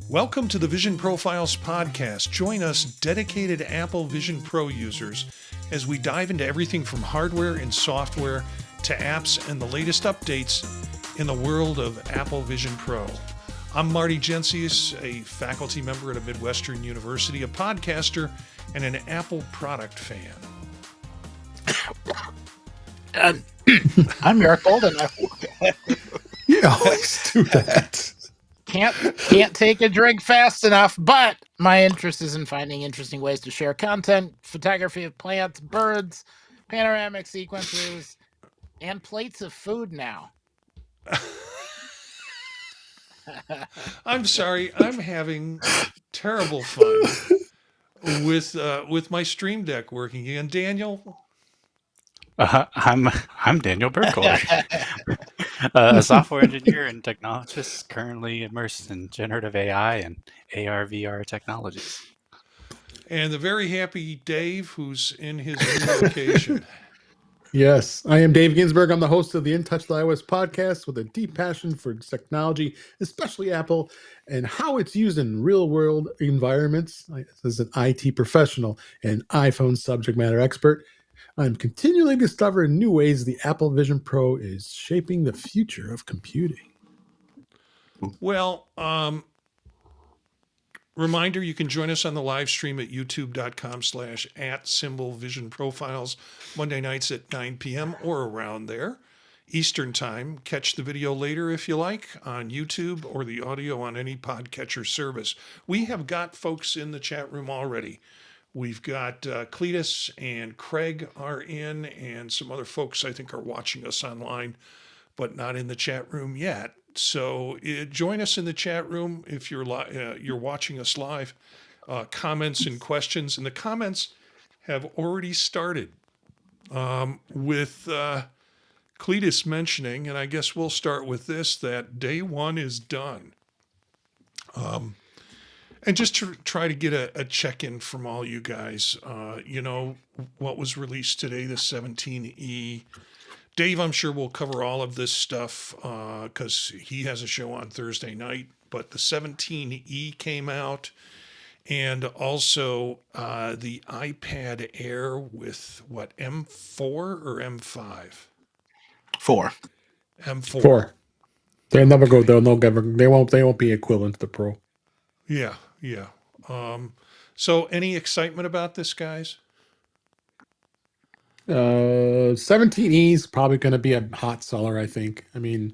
Welcome to the Vision Profiles podcast. Join us, dedicated Apple Vision Pro users, as we dive into everything from hardware and software to apps and the latest updates in the world of Apple Vision Pro. I'm Marty Gensius, a faculty member at a Midwestern university, a podcaster, and an Apple product fan. I'm Eric Golden. You always do that. Can't take a drink fast enough, but my interest is in finding interesting ways to share content, photography of plants, birds, panoramic sequences, and plates of food now. I'm sorry, I'm having terrible fun with my Stream Deck working again. Daniel? I'm Daniel Berkler, a software engineer and technologist currently immersed in generative AI and AR/VR technologies. And the very happy Dave, who's in his new location. Yes, I am Dave Ginsburg. I'm the host of the In Touch with iOS podcast with a deep passion for technology, especially Apple, and how it's used in real-world environments. As an IT professional and iPhone subject matter expert, I'm continually discovering new ways the Apple Vision Pro is shaping the future of computing. Well, reminder, you can join us on the live stream at youtube.com/@visionprofiles Monday nights at 9 p.m. or around there, Eastern time. Catch the video later if you like on YouTube or the audio on any podcatcher service. We have got folks in the chat room already. We've got Cletus and Craig are in, and some other folks I think are watching us online, but not in the chat room yet. So join us in the chat room if you're watching us live. Comments and questions, and the comments have already started with Cletus mentioning, and I guess we'll start with this, that day one is done. And just to try to get a check-in from all you guys, what was released today, the 17E. Dave, I'm sure we'll cover all of this stuff because he has a show on Thursday night. But the 17E came out, and also the iPad Air with what, M4 or M5? 4. M4. 4. They'll never go. They won't be equivalent to the Pro. Yeah. So any excitement about this, guys? 17E is probably going to be a hot seller, I think. I mean,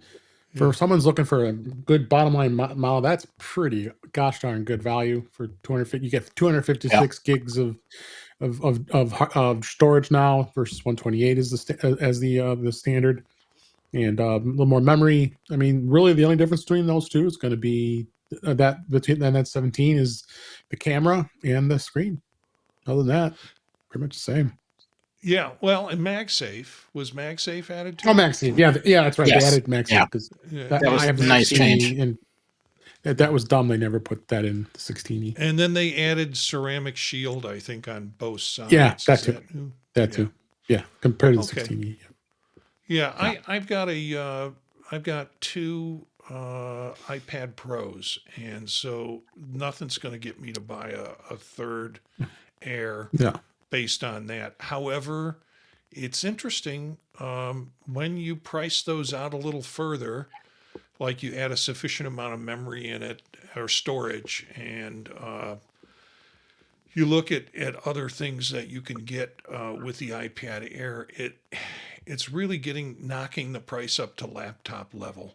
for someone's looking for a good bottom line model, that's pretty gosh darn good value for 250. You get 256 gigs of storage now versus 128 is the standard, and a little more memory. I mean, really, the only difference between those two is going to be that 17 is the camera and the screen. Other than that, pretty much the same. Yeah, well, and MagSafe. Was MagSafe added to it? Oh, MagSafe. Yeah, that's right. Yes. They added MagSafe because that was a nice change. And that was dumb. They never put that in the 16E. And then they added ceramic shield, I think, on both sides. Yeah, that too. Yeah, compared to the 16E. Yeah, I've got two iPad Pros, and so nothing's going to get me to buy a third Air. Yeah. Based on that. However, it's interesting when you price those out a little further, like you add a sufficient amount of memory in it or storage, and you look at other things that you can get with the iPad Air, it's really knocking the price up to laptop level.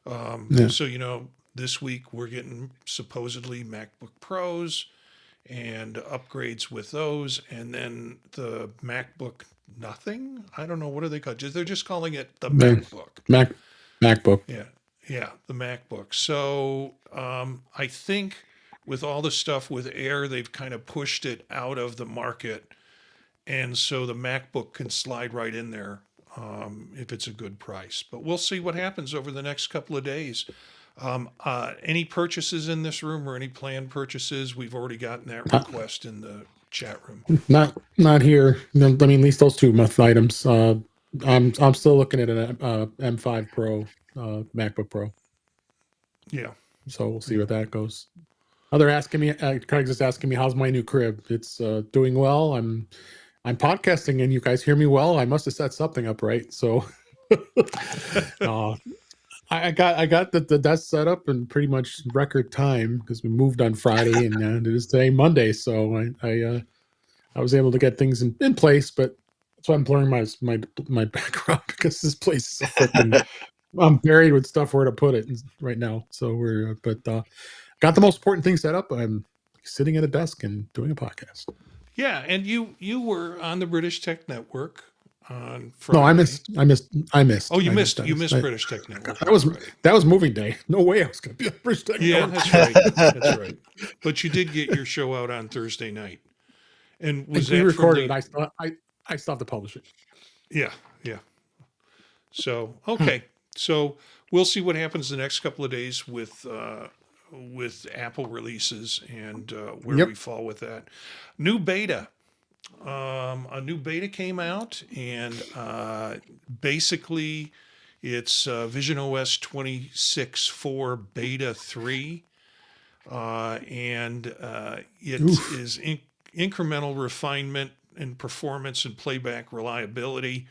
So, this week we're getting supposedly MacBook Pros and upgrades with those, and then the MacBook nothing. I don't know, what are they called? They're just calling it the MacBook. MacBook. Yeah, the MacBook. So I think with all the stuff with Air, they've kind of pushed it out of the market, and so the MacBook can slide right in there if it's a good price. But we'll see what happens over the next couple of days. Any purchases in this room or any planned purchases? We've already gotten that request in the chat room. Not here. I mean, at least those two items. I'm still looking at an M5 Pro, MacBook Pro. Yeah. So we'll see what that goes. They're asking me. Craig's just asking me, "How's my new crib?" It's doing well. I'm podcasting, and you guys hear me well. I must have set something up right. So uh, I got the desk set up in pretty much record time because we moved on Friday, and it is today Monday. So I was able to get things in place, but that's why I'm blurring my background because this place is a freaking. I'm buried with stuff where to put it right now. So got the most important thing set up. I'm sitting at a desk and doing a podcast. Yeah, and you were on the British Tech Network on No, I Friday. missed. I missed. I missed. Oh, you I missed missed. you missed British Tech Network That on was Friday. that was moving day. No way I was going to be on British Tech Yeah, Network. that's right. That's right. But you did get your show out on Thursday night, and was We that from recorded the? it. I still have to publish it. Yeah, yeah. So okay, so we'll see what happens the next couple of days with Apple releases and where Yep. we fall with that. New beta. A new beta came out, and basically, it's visionOS 26.4 Beta 3, and it Oof. is incremental refinement in performance and playback reliability.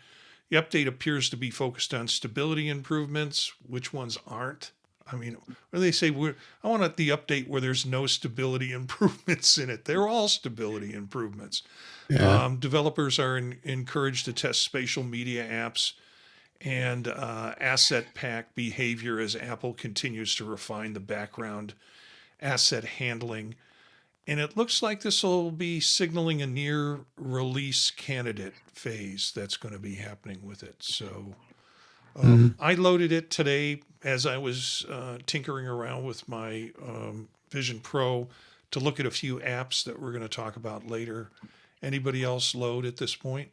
The update appears to be focused on stability improvements. Which ones aren't? I mean, when they say I want the update where there's no stability improvements in it, they're all stability improvements. Yeah. Developers are encouraged to test spatial media apps and asset pack behavior as Apple continues to refine the background asset handling. And it looks like this will be signaling a near release candidate phase that's going to be happening with it. So Mhm. I loaded it today as I was tinkering around with my Vision Pro to look at a few apps that we're going to talk about later. Anybody else load at this point?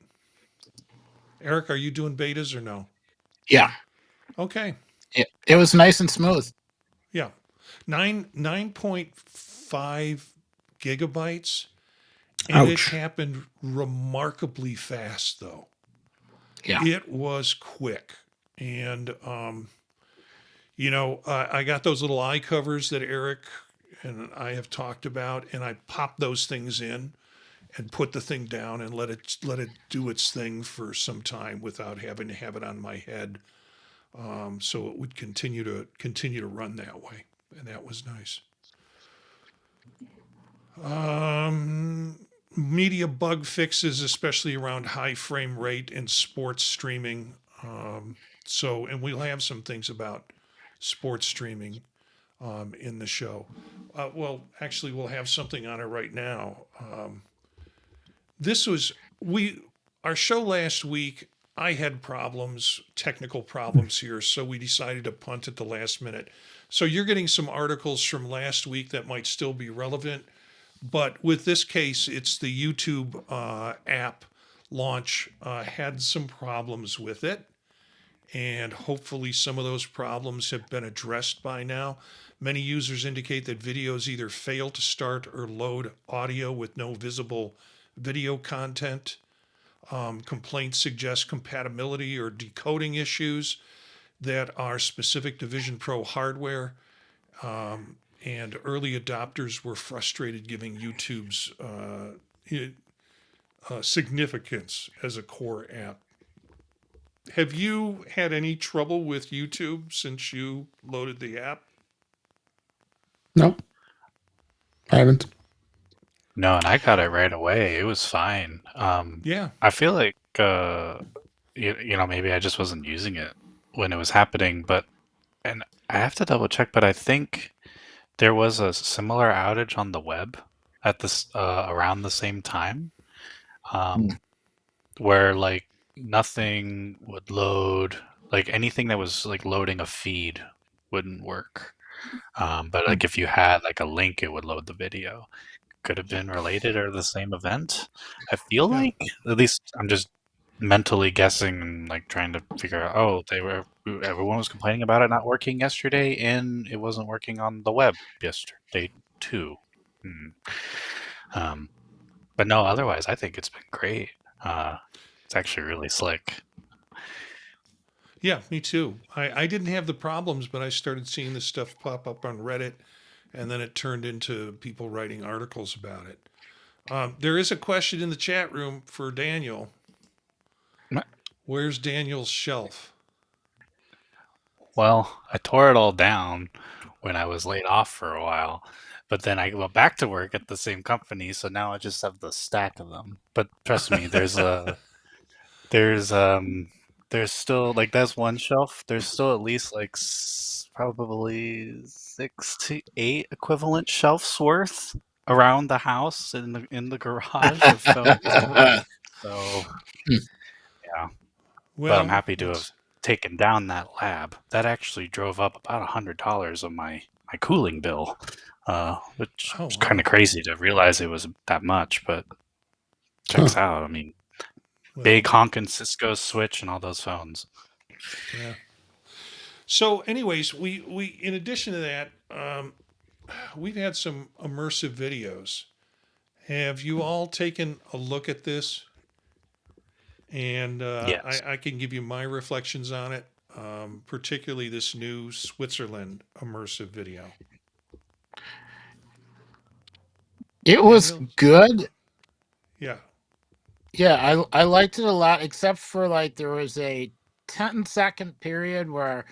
Eric, are you doing betas or no? Yeah, Okay. it was nice and smooth. Yeah. 9.5 gigabytes. And it Ouch. happened remarkably fast, though. Yeah. It was quick. And, I got those little eye covers that Eric and I have talked about, and I popped those things in and put the thing down and let it do its thing for some time without having to have it on my head. So it would continue to run that way, and that was nice. Media bug fixes, especially around high frame rate and sports streaming. And we'll have some things about sports streaming in the show. Well, actually, we'll have something on it right now. This was our show last week. I had technical problems here, so we decided to punt at the last minute. So you're getting some articles from last week that might still be relevant, but with this case, it's the YouTube app launch had some problems with it, and hopefully some of those problems have been addressed by now. Many users indicate that videos either fail to start or load audio with no visible video content. Complaints suggest compatibility or decoding issues that are specific to Vision Pro hardware. And early adopters were frustrated giving YouTube's significance as a core app. Have you had any trouble with YouTube since you loaded the app? No, I haven't. No, and I got it right away. It was fine. Yeah. I feel like maybe I just wasn't using it when it was happening, and I have to double check, but I think there was a similar outage on the web at this around the same time, where like nothing would load, like anything that was like loading a feed wouldn't work. But like if you had like a link, it would load the video. Could have been related or the same event. I feel Yeah. like, at least I'm just mentally guessing and like trying to figure out, oh, everyone was complaining about it not working yesterday and it wasn't working on the web yesterday too. Um, but no, otherwise I think it's been great. It's actually really slick. Yeah, me too. I didn't have the problems, but I started seeing this stuff pop up on Reddit, and then it turned into people writing articles about it. There is a question in the chat room for Daniel. Where's Daniel's shelf? Well, I tore it all down when I was laid off for a while, but then I went back to work at the same company, so now I just have the stack of them. But trust me, there's there's still like that's one shelf. There's still at least like probably 6 to 8 equivalent shelves worth around the house in the garage of phones. So yeah, but I'm Well, happy to have it's taken down that lab. That actually drove up about $100 of my cooling bill, which oh was kind wow. of crazy to realize it was that much. But Huh. checks out. I mean, Well, big honkin' Cisco switch and all those phones. yeah. So, anyways, we in addition to that, we've had some immersive videos. Have you all taken a look at this? And Yes. I can give you my reflections on it, particularly this new Switzerland immersive video. It was Daniel? good. Yeah. Yeah, I liked it a lot, except for like there was a 10-second period where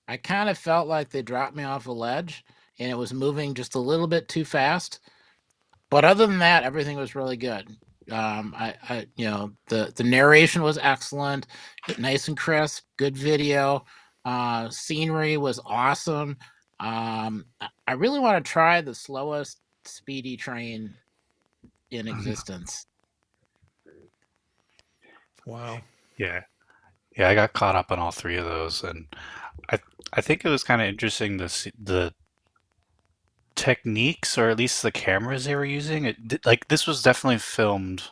I kind of felt like they dropped me off a ledge and it was moving just a little bit too fast. But other than that, everything was really good. The narration was excellent, nice and crisp, good video. Scenery was awesome. I really want to try the slowest speedy train in existence. Wow. Yeah. Yeah, I got caught up on all three of those, and I I think it was kind of interesting the techniques, or at least the cameras they were using. Like this was definitely filmed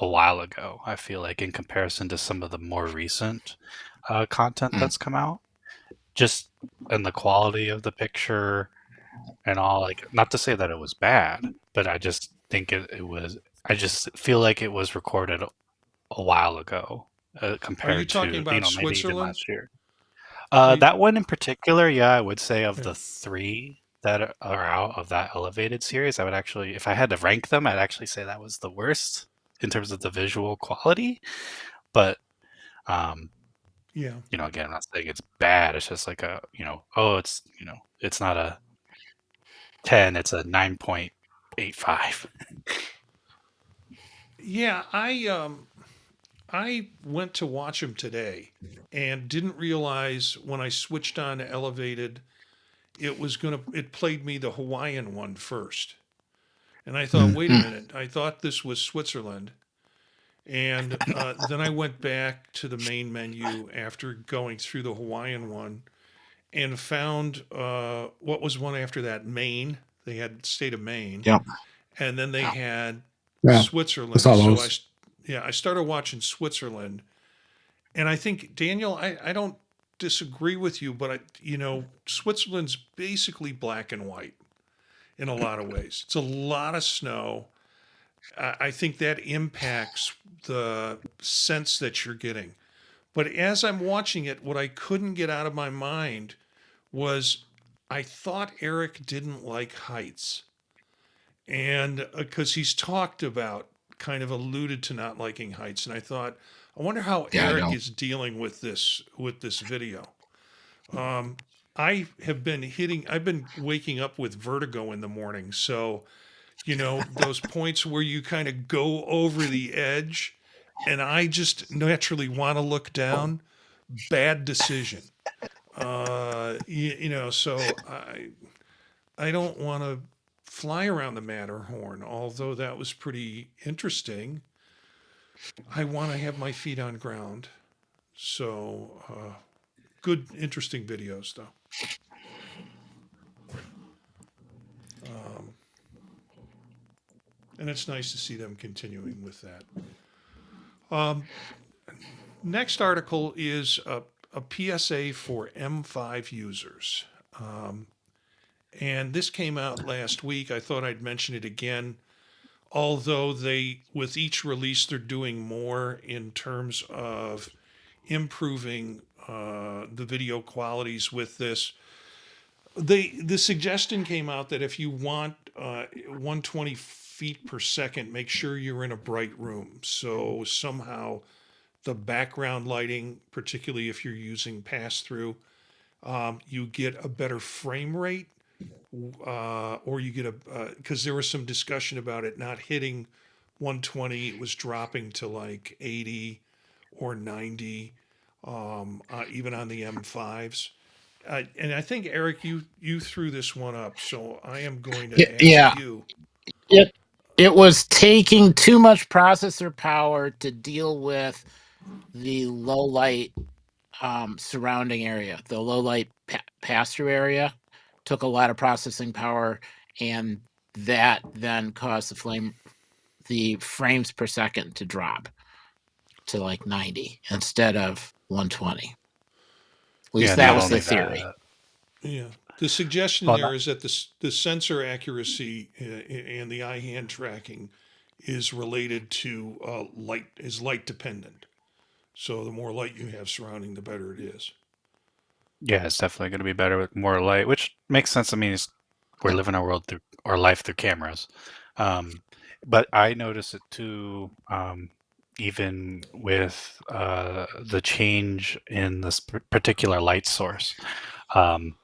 a while ago. I feel like in comparison to some of the more recent content Mm. that's come out, just and the quality of the picture and all. Like, not to say that it was bad, but I just think it was. I just feel like it was recorded a while ago Are you compared talking to about maybe even Switzerland? last year. Are you, That one in particular, yeah, I would say of yeah. the three that are out of that elevated series, I would actually, if I had to rank them, I'd actually say that was the worst in terms of the visual quality. But um, Yeah. again, I'm not saying it's bad. It's just like oh, it's not a 10, it's a 9.85. Yeah. I went to watch him today and didn't realize when I switched on to elevated, it played me the Hawaiian one first. And I thought, Mm. wait a minute, I thought this was Switzerland. And then I went back to the main menu after going through the Hawaiian one and found what was one after that, Maine. They had state of Maine, Yep. and then they had Yeah, I Switzerland. saw So those. I started watching Switzerland, and I think Daniel, I don't disagree with you, but Switzerland's basically black and white in a lot of ways. It's a lot of snow. I think that impacts the sense that you're getting. But as I'm watching it, what I couldn't get out of my mind was I thought Eric didn't like heights. And because he's talked about, kind of alluded to not liking heights. And I thought, I wonder how Yeah, I Eric know. is dealing with this video. I've been waking up with vertigo in the morning. So, those points where you kind of go over the edge and I just naturally want to look down, bad decision. So I don't want to fly around the Matterhorn, although that was pretty interesting. I want to have my feet on ground. So good, interesting videos, though. And it's nice to see them continuing with that. Next article is a PSA for M5 users. And this came out last week. I thought I'd mention it again. Although with each release, they're doing more in terms of improving the video qualities with this. The suggestion came out that if you want 120 feet per second, make sure you're in a bright room. So somehow the background lighting, particularly if you're using pass through, you get a better frame rate, or you get because there was some discussion about it not hitting 120, it was dropping to like 80 or 90, even on the M5s. And I think Eric, you threw this one up, so I am going to Yeah, ask you. it it was taking too much processor power to deal with the low light surrounding area. The low light pass through area took a lot of processing power, and that then caused the frames per second to drop to like 90 instead of 120. At least Yeah, that not was the only theory. that. Yeah. The suggestion Well, there is that the sensor accuracy and the eye hand tracking is related to light dependent. So the more light you have surrounding, the better it is. yeah, it's definitely going to be better with more light, which makes sense. I mean, we're living our life through cameras. But I notice it too, even with the change in this particular light source. Um,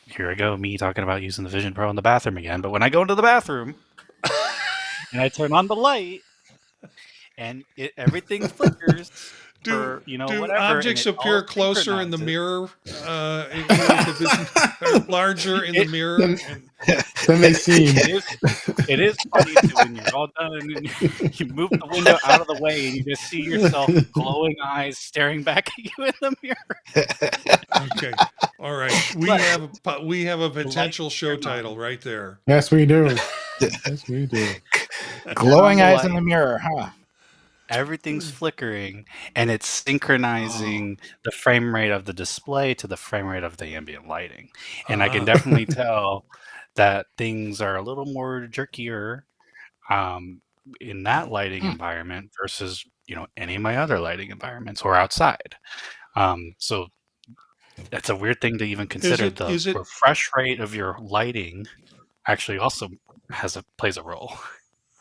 Here I go, me talking about using the Vision Pro in the bathroom again. But when I go into the bathroom and I turn on the light and everything flickers Do for do whatever, and objects it appear all closer in the synchronizes. mirror with the vision, or larger in the mirror? Then, And then they seem. It is funny too when you're all done and you move the window out of the way and you just see yourself glowing eyes staring back at you in the mirror. okay, all right, But we have a the light potential show turned title on. right there. Yes, we do. Yes, we do. Turn on Glowing the eyes in light. the mirror, huh? Everything's flickering and it's Oh. synchronizing the frame rate of the display to the frame rate of the ambient lighting. And I can definitely tell that things are a little more jerkier in that lighting Hmm. environment versus any of my other lighting environments or outside. So that's a weird thing to even Is consider. it The is it refresh rate of your lighting actually also plays a role.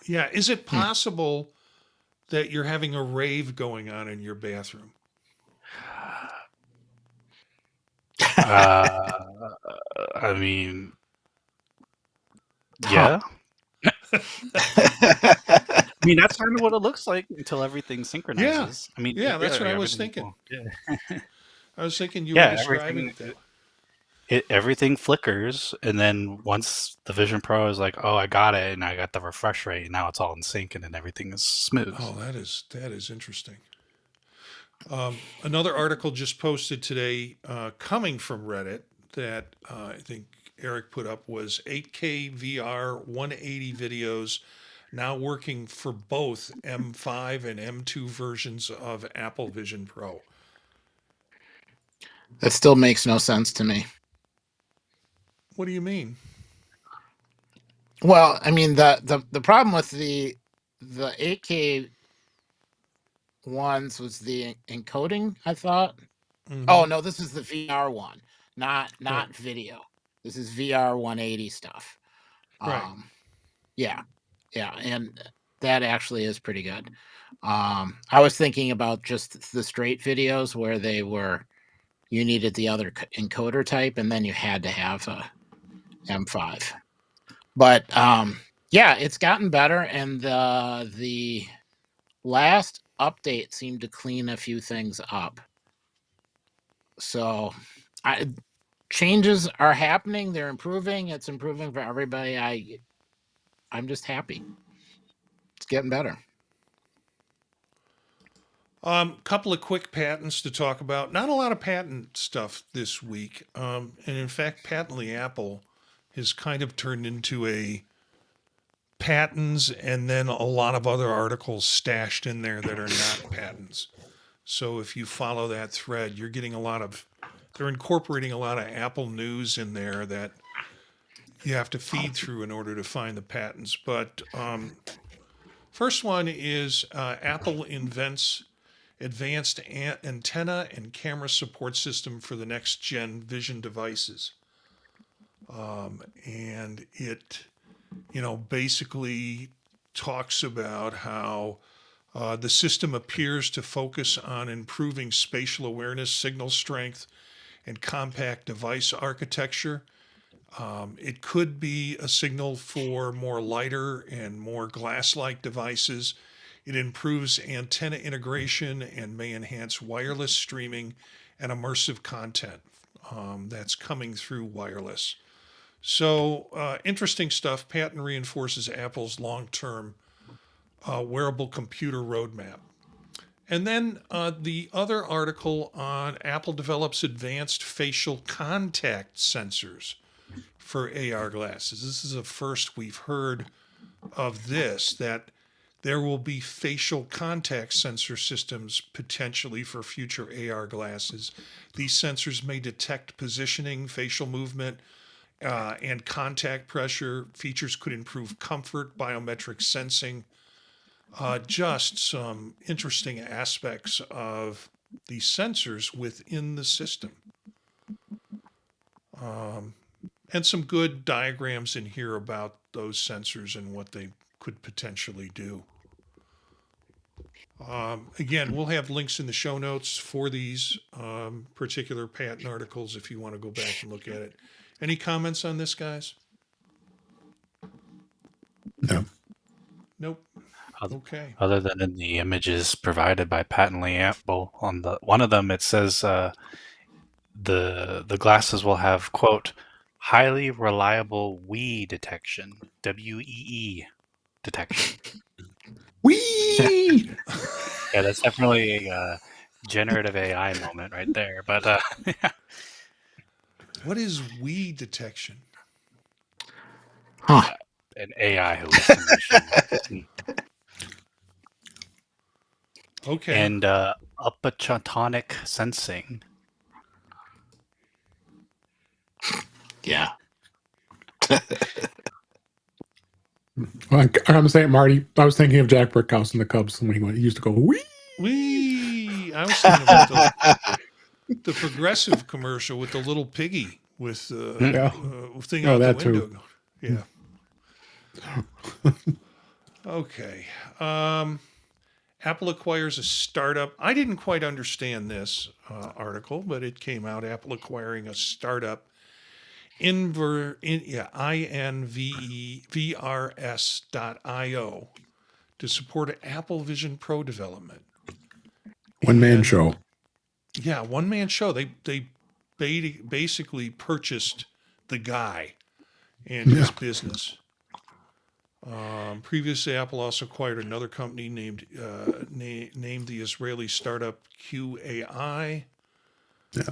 yeah? Is it Hmm. possible that you're having a rave going on in your bathroom? Uh, I mean, Huh. yeah. I mean, that's kind of what it looks like until everything Yeah, synchronizes. I mean, yeah, that's what I was everything. thinking. Well, yeah, I was thinking you were yeah, describing everything. it that way. Everything flickers, and then once the Vision Pro is like, "Oh, I got it," and I got the refresh rate, and now it's all in sync, and then everything is smooth. Oh, that is interesting. Another article just posted today, coming from Reddit, that I think Eric put up was 8K VR 180 videos now working for both M5 and M2 versions of Apple Vision Pro. That still makes no sense to me. What do you mean? Well, I mean the problem with the 8K ones was the encoding, I thought. Mm-hmm. Oh no, this is the VR one, not Right, video. This is VR 180 stuff. right. Yeah, yeah, and that actually is pretty good. I was thinking about just the straight videos where you needed the other encoder type, and then you had to have a M5. But yeah, it's gotten better, and the last update seemed to clean a few things up. So, changes are happening. They're improving. It's improving for everybody. I'm just happy. It's getting better. Couple of quick patents to talk about. Not a lot of patent stuff this week. And in fact, Patently Apple has kind of turned into a patents and then a lot of other articles stashed in there that are not patents. So if you follow that thread, you're getting they're incorporating a lot of Apple news in there that you have to feed through in order to find the patents. But first one is Apple invents advanced antenna and camera support system for the next gen vision devices. And it, basically talks about how the system appears to focus on improving spatial awareness, signal strength, and compact device architecture. It could be a signal for more lighter and more glass-like devices. It improves antenna integration and may enhance wireless streaming and immersive content that's coming through wireless. So interesting stuff. Patent reinforces Apple's long-term wearable computer roadmap. And then the other article on Apple develops advanced facial contact sensors for AR glasses. This is a first we've heard of this, that there will be facial contact sensor systems potentially for future AR glasses. These sensors may detect positioning, facial movement, and contact pressure. Features could improve comfort, biometric sensing. Just some interesting aspects of these sensors within the system. And some good diagrams in here about those sensors and what they could potentially do. Again, we'll have links in the show notes for these particular patent articles if you want to go back and look at it. Any comments on this, guys? No. Nope. Okay. Other than in the images provided by Patently Apple, on the one of them it says the glasses will have, quote, highly reliable WEE detection, WEE detection. Whee! Yeah, that's definitely a generative AI moment right there. But What is WEE detection? Huh. an AI hallucination. Okay. And upatonic sensing. Yeah. I'm saying, Marty, I was thinking of Jack Brickhouse and the Cubs when he used to go, wee! WEE! I was thinking about the Progressive commercial with the little piggy with the Yeah. thing Oh, out the that window. too. Yeah. Okay. Apple acquires a startup. I didn't quite understand this article, but it came out. Apple acquiring a startup, INVRS.io, to support Apple Vision Pro development. One man And, show. Yeah, one man show. They basically purchased the guy and his business. Previously, Apple also acquired another company named the Israeli startup QAI. Yeah.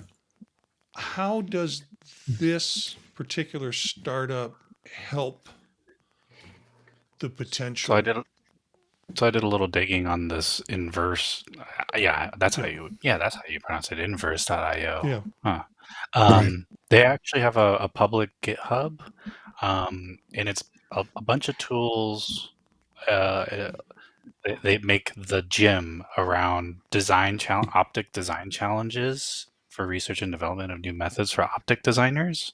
How does this particular startup help the potential? So I did a little digging on this inverse. That's how you pronounce it. Inverse.io. Yeah. Huh. Right. They actually have a public GitHub, and it's a bunch of tools. They make the gym around optic design challenges for research and development of new methods for optic designers.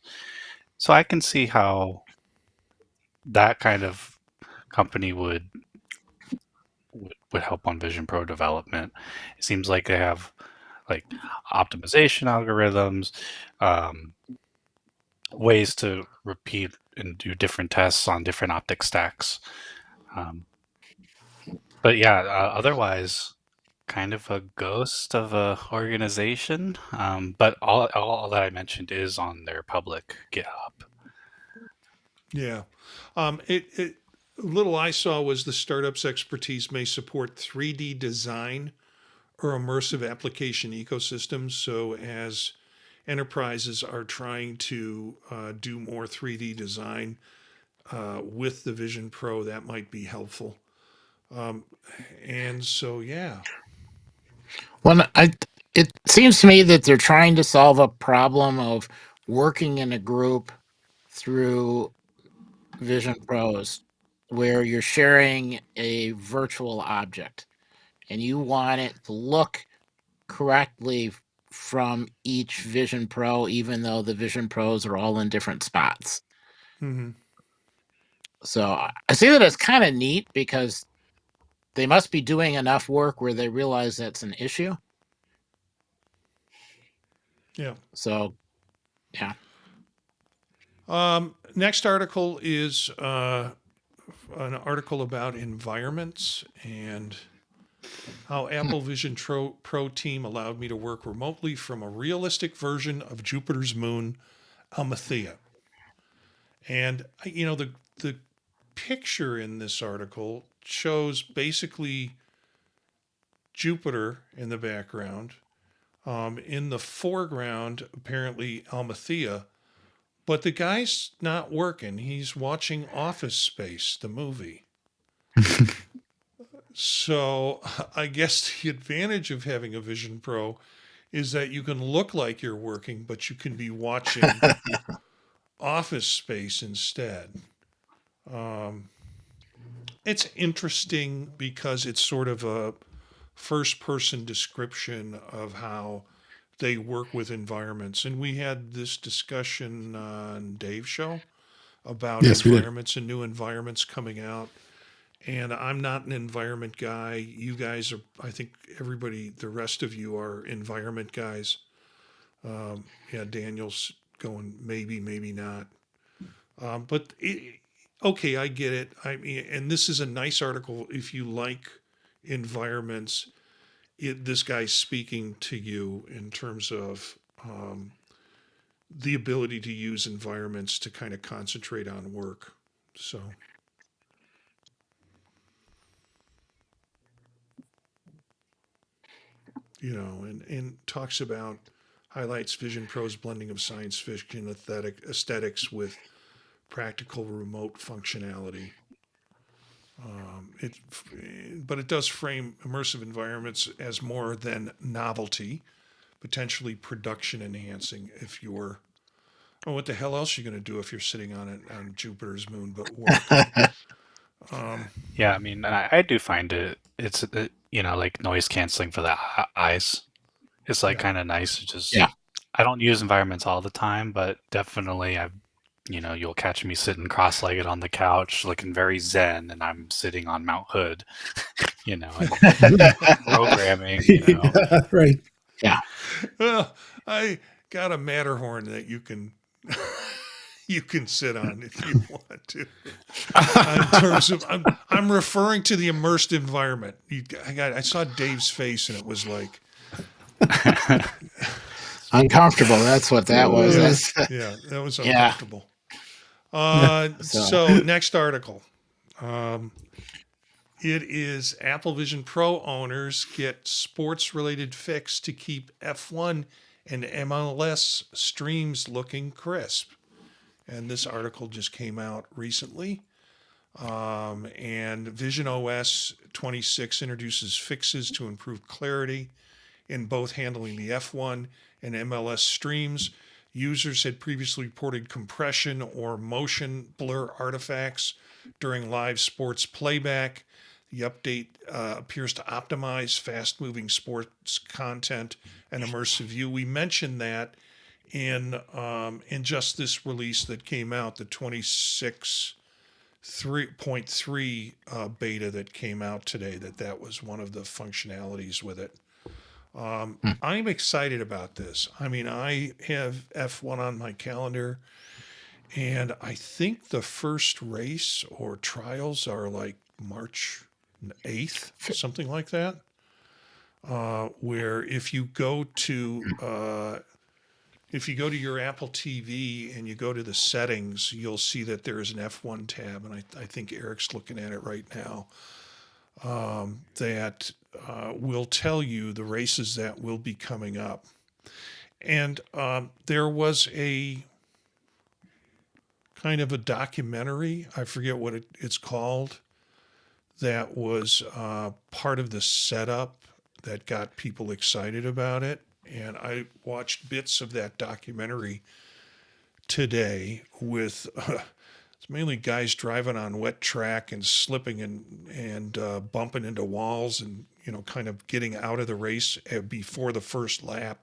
So I can see how that kind of company would help on Vision Pro development. It seems like they have like optimization algorithms, ways to repeat and do different tests on different optic stacks. But yeah, otherwise, kind of a ghost of a organization. But all that I mentioned is on their public GitHub. Yeah. It little I saw was the startup's expertise may support 3D design or immersive application ecosystems. So as enterprises are trying to do more 3D design with the Vision Pro, that might be helpful. And so, yeah. Well, it seems to me that they're trying to solve a problem of working in a group through Vision Pros, where you're sharing a virtual object, and you want it to look correctly from each Vision Pro, even though the Vision Pros are all in different spots. Mm-hmm. So I see that as kind of neat because they must be doing enough work where they realize that's an issue. Yeah. So, yeah. Next article is an article about environments and how Apple Vision Pro team allowed me to work remotely from a realistic version of Jupiter's moon, Amalthea. And the picture in this article shows basically Jupiter in the background. In the foreground, apparently Amalthea, but the guy's not working. He's watching Office Space, the movie. So I guess the advantage of having a Vision Pro is that you can look like you're working, but you can be watching Office Space instead. It's interesting because it's sort of a first person description of how they work with environments. And we had this discussion on Dave's show about Yes, we did. environments and new environments coming out. And I'm not an environment guy. You guys are, I think everybody, the rest of you are environment guys. Yeah, Daniel's going maybe, maybe not. Okay, I get it. I mean, and this is a nice article if you like environments. This guy's speaking to you in terms of the ability to use environments to kind of concentrate on work. So, and talks about highlights Vision Pro's blending of science fiction aesthetics with practical remote functionality. But it does frame immersive environments as more than novelty, potentially production enhancing. If you're, what the hell else are you going to do if you're sitting on Jupiter's moon but work? Yeah, I mean, I do find it's like noise canceling for the eyes. It's like Yeah. kind of nice to just. Yeah. I don't use environments all the time, but definitely you'll catch me sitting cross-legged on the couch, looking very zen, and I'm sitting on Mount Hood, and programming. Yeah, right. Yeah. Well, I got a Matterhorn that you can you can sit on if you want to. In terms of, I'm referring to the immersed environment. I saw Dave's face and it was like Uncomfortable. That's what that was. yeah, that was Yeah. uncomfortable. So next article. It is Apple Vision Pro owners get sports-related fix to keep F1 and MLS streams looking crisp. And this article just came out recently. And visionOS 26 introduces fixes to improve clarity in both handling the F1 and MLS streams. Users had previously reported compression or motion blur artifacts during live sports playback. The update appears to optimize fast-moving sports content and immersive view. We mentioned that in just this release that came out, the 26.3 beta that came out today. That was one of the functionalities with it. I'm excited about this. I mean, I have F1 on my calendar, and I think the first race or trials are like March 8th, something like that. Where if you go to your Apple TV and you go to the settings, you'll see that there is an F1 tab, and I think Eric's looking at it right now. That will tell you the races that will be coming up. And there was a kind of a documentary, I forget what it's called, that was part of the setup that got people excited about it. And I watched bits of that documentary today with It's mainly guys driving on wet track and slipping and bumping into walls and kind of getting out of the race before the first lap.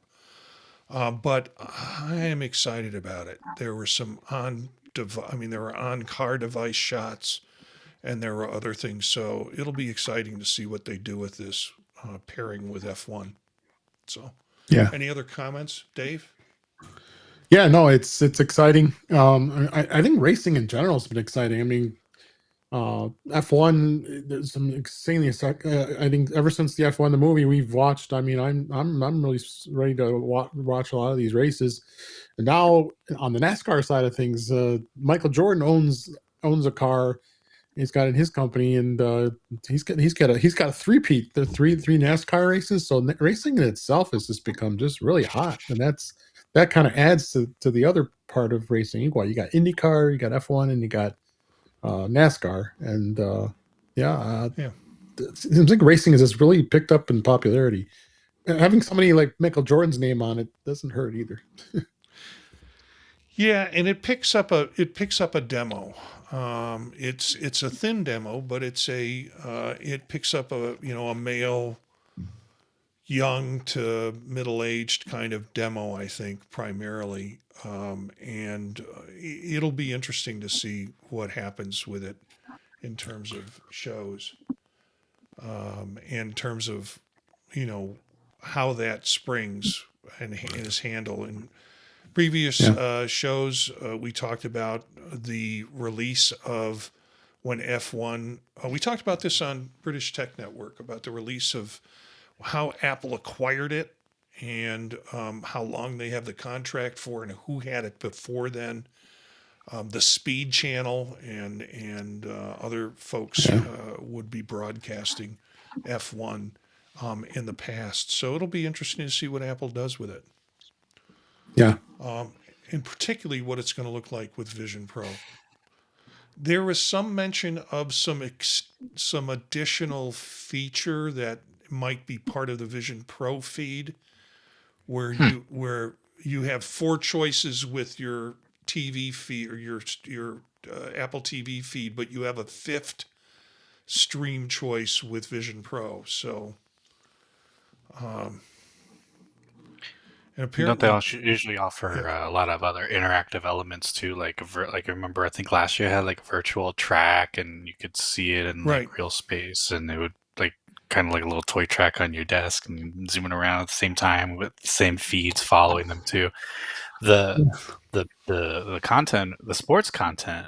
But I am excited about it. There were some there were on car device shots, and there were other things. So it'll be exciting to see what they do with this pairing with F1. So, Yeah. any other comments, Dave? Yeah, no, it's exciting. I think racing in general has been exciting. I mean, F1, there's some insanely. I think ever since the F1 the movie we've watched, I mean, I'm really ready to watch a lot of these races. And now on the NASCAR side of things, Michael Jordan owns a car. He's got in his company, and he's got a three-peat, the three NASCAR races. So racing in itself has just become just really hot, and that kind of adds to the other part of racing. You got IndyCar, you got F1, and you got NASCAR, and Yeah. it seems like racing has just really picked up in popularity. And having somebody like Michael Jordan's name on it doesn't hurt either. Yeah, and it picks up a demo. It's a thin demo, but it picks up a male, young to middle aged kind of demo. I think primarily, and it'll be interesting to see what happens with it in terms of shows, in terms of how that springs and is handled. And previous shows, we talked about the release of when F1. We talked about this on British Tech Network about the release of how Apple acquired it and how long they have the contract for and who had it before then. The Speed Channel and other folks would be broadcasting F1 in the past. So it'll be interesting to see what Apple does with it. Yeah. And particularly what it's going to look like with Vision Pro. There was some mention of some additional feature that might be part of the Vision Pro feed, where you have 4 choices with your TV feed or your Apple TV feed, but you have a 5th stream choice with Vision Pro. So, and Don't they apparently, usually offer a lot of other interactive elements too? Like I remember, I think last year had like a virtual track, and you could see it in right. like real space, and it would like kind of like a little toy track on your desk and zooming around at the same time with the same feeds following them too. The content, the sports content,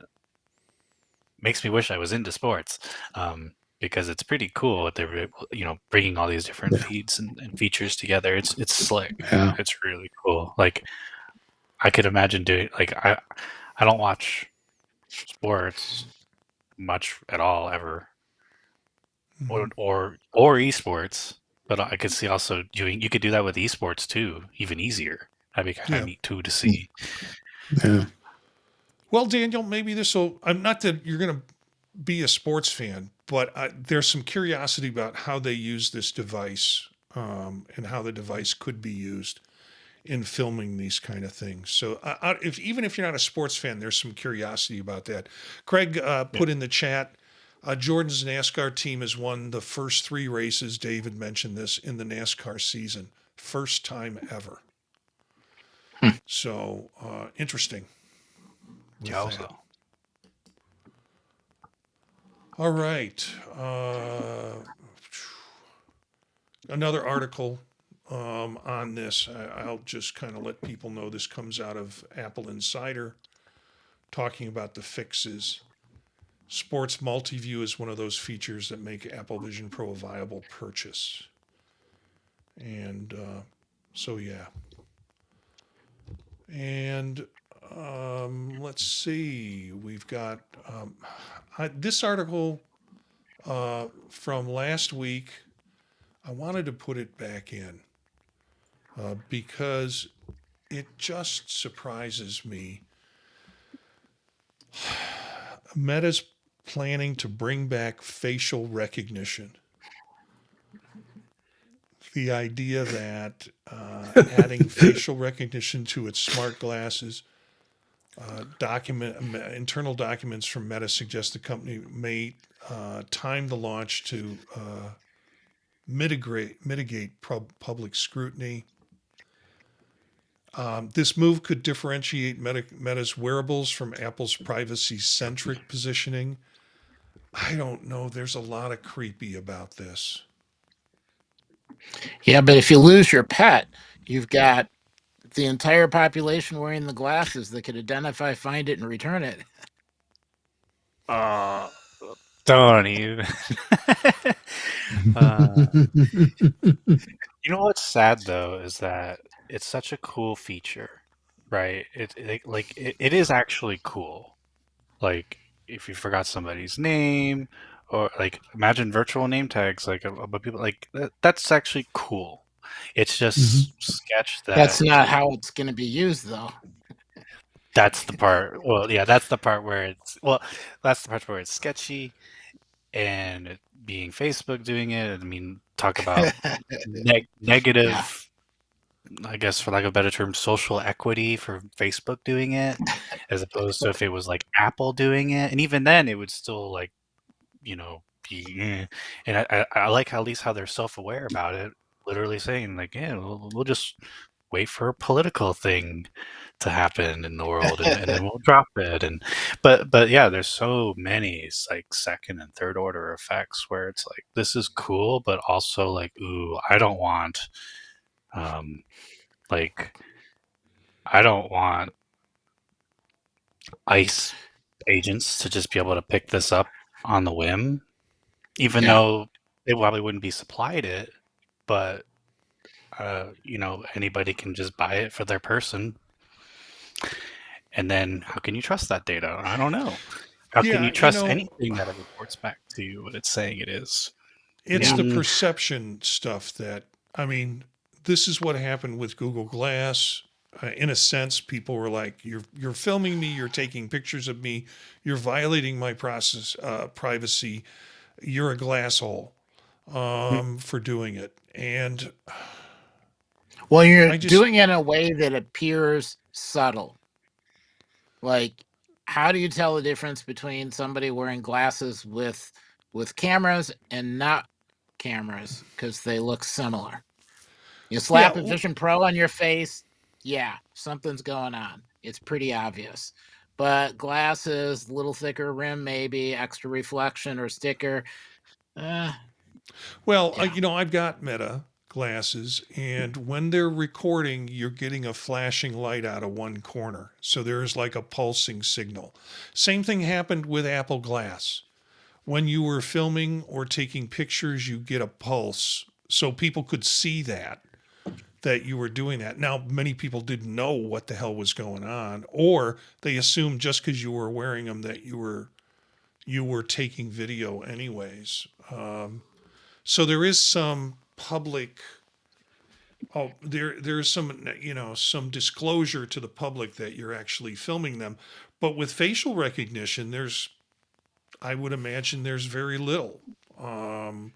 makes me wish I was into sports. Because it's pretty cool that they're bringing all these different feeds and features together. It's slick. Yeah. It's really cool. Like I could imagine doing I don't watch sports much at all ever, or esports, but I could see also doing you could do that with esports too, even easier. That'd be kind of neat too to see. Yeah. Well, Daniel, maybe this will. I'm not that you're going to be a sports fan, but there's some curiosity about how they use this device and how the device could be used in filming these kind of things. So, even if you're not a sports fan, there's some curiosity about that. Craig put in the chat. Jordan's NASCAR team has won the first 3 races. David mentioned this in the NASCAR season, first time ever. So interesting. Yeah, also. All right. Another article on this. I'll just kind of let people know this comes out of Apple Insider, talking about the fixes. Sports Multiview is one of those features that make Apple Vision Pro a viable purchase. And so, yeah. And let's see. We've got this article from last week. I wanted to put it back in because it just surprises me. Meta's planning to bring back facial recognition. The idea that adding facial recognition to its smart glasses Internal documents from Meta suggest the company may time the launch to mitigate public scrutiny. This move could differentiate Meta's wearables from Apple's privacy-centric positioning. I don't know. There's a lot of creepy about this. Yeah, but if you lose your pet, you've got the entire population wearing the glasses that could identify, find it, and return it. Uh, don't even. uh, you know what's sad though is that it's such a cool feature, right? It is actually cool. Like if you forgot somebody's name, or like imagine virtual name tags, like about people like that's actually cool. It's Mhm. just sketch that That's not how it's going to be used, though. that's the part. Well, yeah, that's the part where that's the part where it's sketchy and it being Facebook doing it. I mean, talk about Yeah. negative, I guess, for lack of a better term, social equity for Facebook doing it, as opposed to if it was like Apple doing it, and even then, it would still like be. And I like how, at least how they're self-aware about it, literally saying like, yeah, we'll just wait for a political thing to happen in the world, and then we'll drop it. And but yeah, there's so many like second and third order effects where it's like this is cool, but also like, ooh, um like I don't want ICE agents to just be able to pick this up on the whim, even Yeah. though they probably wouldn't be supplied it, but anybody can just buy it for their person. And then how can you trust that data? I don't know. How can Yeah, you trust anything that it reports back to you what it's saying it is? it's Yeah. the perception stuff that, I mean, this is what happened with Google Glass. In a sense, people were like, "You're filming me. You're taking pictures of me. You're violating my privacy. You're a glass hole for doing it." And Well, you're I just, doing it in a way that appears subtle. Like, how do you tell the difference between somebody wearing glasses with cameras and not cameras because they look similar? You yeah, slap a Vision Pro on your face, yeah, something's going on. It's pretty obvious. But glasses, little thicker rim, maybe extra reflection or sticker. Uh, well, yeah. I've got Meta glasses, and when they're recording, you're getting a flashing light out of one corner. So there's like a pulsing signal. Same thing happened with Apple Glass. When you were filming or taking pictures, you get a pulse. So people could see that you were doing that. Now, many people didn't know what the hell was going on, or they assumed just because you were wearing them that you were taking video anyways. So there is some public. Oh, there's some disclosure to the public that you're actually filming them, but with facial recognition, I would imagine there's very little. Um,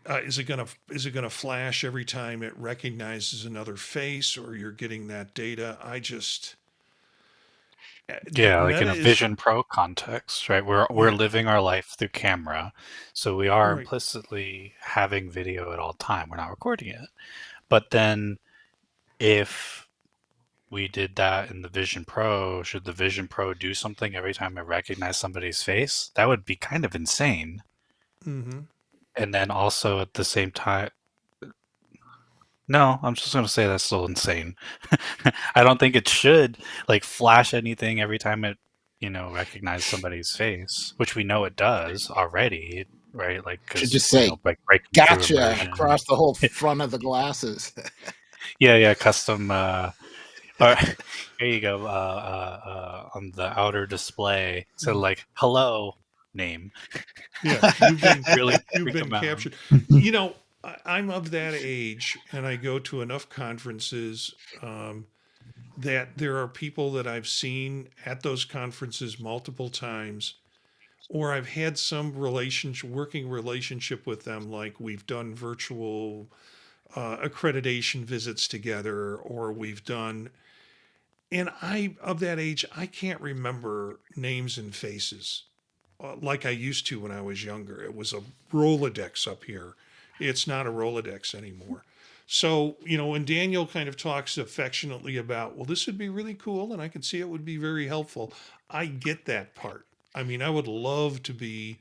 is it gonna flash every time it recognizes another face, or you're getting that data? Yeah, like in Meta a is Vision Pro context, right? We're yeah, living our life through camera, so we are right. implicitly having video at all time. We're not recording it. But then if we did that in the Vision Pro, should the Vision Pro do something every time it recognized somebody's face? That would be kind of insane. Mm-hmm. And then also at the same time, no, I'm just going to say that's still insane. I don't think it should like flash anything every time it, recognizes somebody's face, which we know it does already, right? Like, Should because, just say like breaking through gotcha immersion. across the whole front of the glasses. Yeah, yeah, custom. Or here you go. On the outer display, so like hello name. Yeah, you've been Really you've freak been them out. captured. I'm of that age, and I go to enough conferences that there are people that I've seen at those conferences multiple times, or I've had some working relationship with them, like we've done virtual accreditation visits together, or we've done, And of that age, I can't remember names and faces like I used to when I was younger. It was a Rolodex up here. It's not a Rolodex anymore. So, when Daniel kind of talks affectionately about, well, this would be really cool and I could see it would be very helpful, I get that part. I mean, I would love to be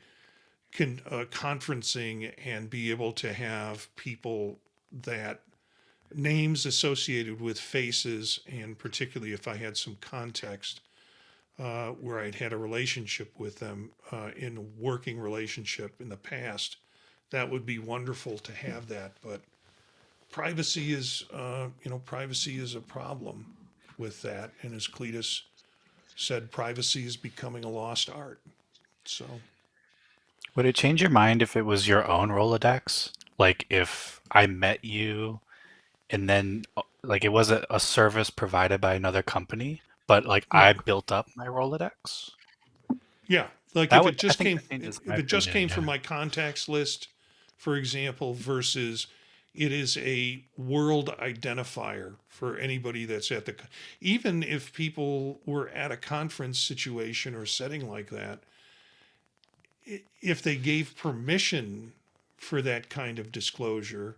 conferencing and be able to have people that names associated with faces, and particularly if I had some context where I'd had a relationship with them in a working relationship in the past, that would be wonderful to have that. But privacy is a problem with that. And as Cletus said, privacy is becoming a lost art. So, Would it change your mind if it was your own Rolodex? Like if I met you and then like it was a service provided by another company, but like yeah, I built up my Rolodex? yeah. Like That if would it I just think came, that changes my if it just opinion, came from yeah. my contacts list, for example, versus it is a world identifier for anybody that's at even if people were at a conference situation or setting like that, if they gave permission for that kind of disclosure,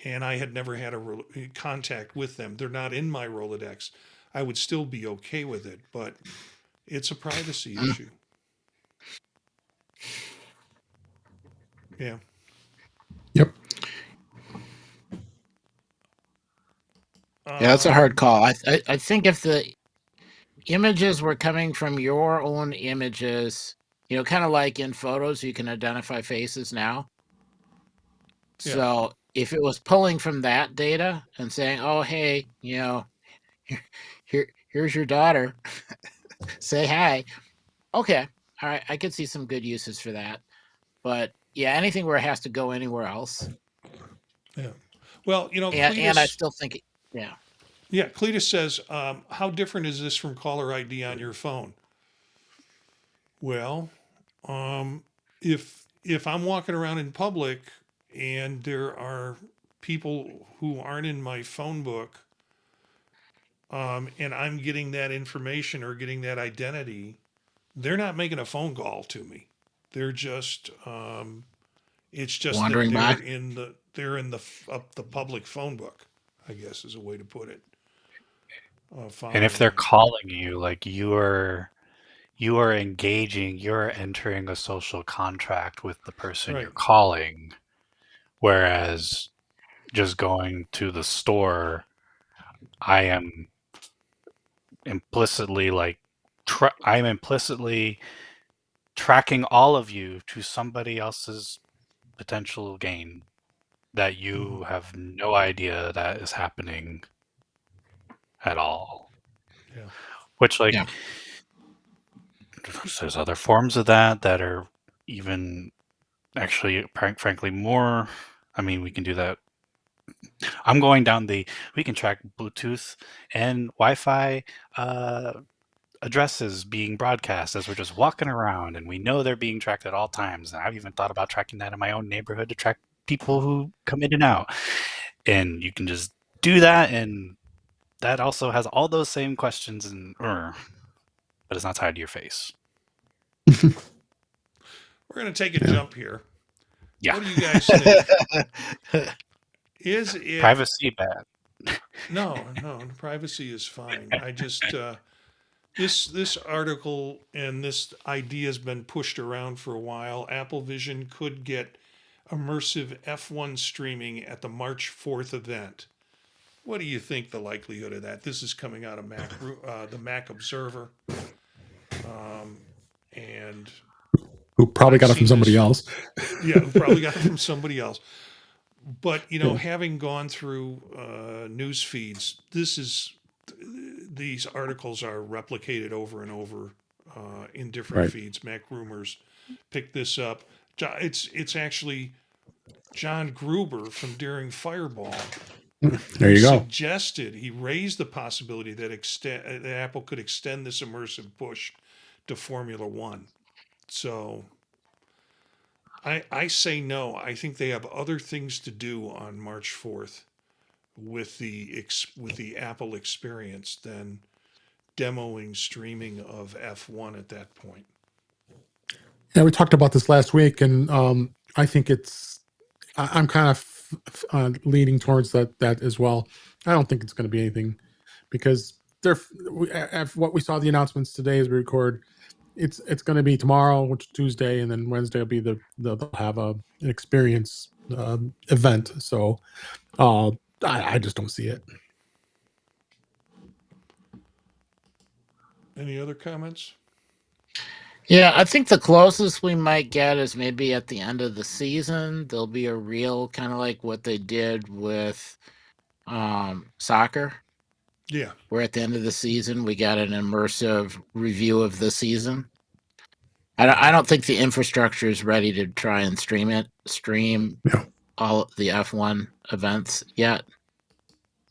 and I had never had a contact with them, they're not in my Rolodex, I would still be okay with it. But it's a privacy issue. Yeah. Yep. Yeah, that's a Um, hard call. I think if the images were coming from your own images, kind of like in photos, you can identify faces now. yeah. So if it was pulling from that data and saying, "Oh, hey, here's your daughter, say hi," okay, all right, I could see some good uses for that. But yeah, anything where it has to go anywhere else, Yeah. Well, and I Cletus, still think, yeah, yeah, Cletus says, how different is this from caller ID on your phone? Well, um, if I'm walking around in public and there are people who aren't in my phone book, and I'm getting that information or getting that identity, they're not making a phone call to me. They're just, it's just that wandering by. they're in the public phone book, I guess is a way to put it. And if Following they're me. calling you, like you are engaging, you're entering a social contract with the person you're Right. calling, whereas just going to the store, I am implicitly like I'm implicitly tracking all of you to somebody else's potential gain that Hmm. you have no idea that is happening at all. Yeah. Which like Yeah. there's other forms of that are even actually frankly more. I mean, we can do that. I'm going down we can track Bluetooth and Wi-Fi uh, addresses being broadcast as we're just walking around, and we know they're being tracked at all times. And I've even thought about tracking that in my own neighborhood to track people who come in and out. And you can just do that, and that also has all those same questions, but it's not tied to your face. We're going to take a Yeah. jump here. Yeah, What do you guys think? Is it privacy bad. No, no, privacy is fine. I just this article and this idea has been pushed around for a while. Apple Vision could get immersive F1 streaming at the March 4th event. What do you think the likelihood of that? This is coming out of the Mac Observer, and Who probably I've got it from seen somebody this. else. Yeah, who probably got it from somebody else. But Yeah. having gone through news feeds, these articles are replicated over and over in different Right. feeds. Mac Rumors picked this up. It's actually John Gruber from Daring Fireball There who you go. he raised the possibility that Apple could extend this immersive push to Formula One. So I say no. I think they have other things to do on March 4th with the Apple experience than demoing streaming of F1 at that point. Yeah, we talked about this last week, and I think I'm kind of leaning towards that as well. I don't think it's going to be anything because what we saw the announcements today as we record. It's going to be tomorrow, which is Tuesday, and then Wednesday will be they'll have an experience event. So I just don't see it. Any other comments? Yeah, I think the closest we might get is maybe at the end of the season. There'll be a real kind of like what they did with soccer, Yeah. where at the end of the season we got an immersive review of the season. I don't think the infrastructure is ready to try and stream Yeah. all the F1 events yet.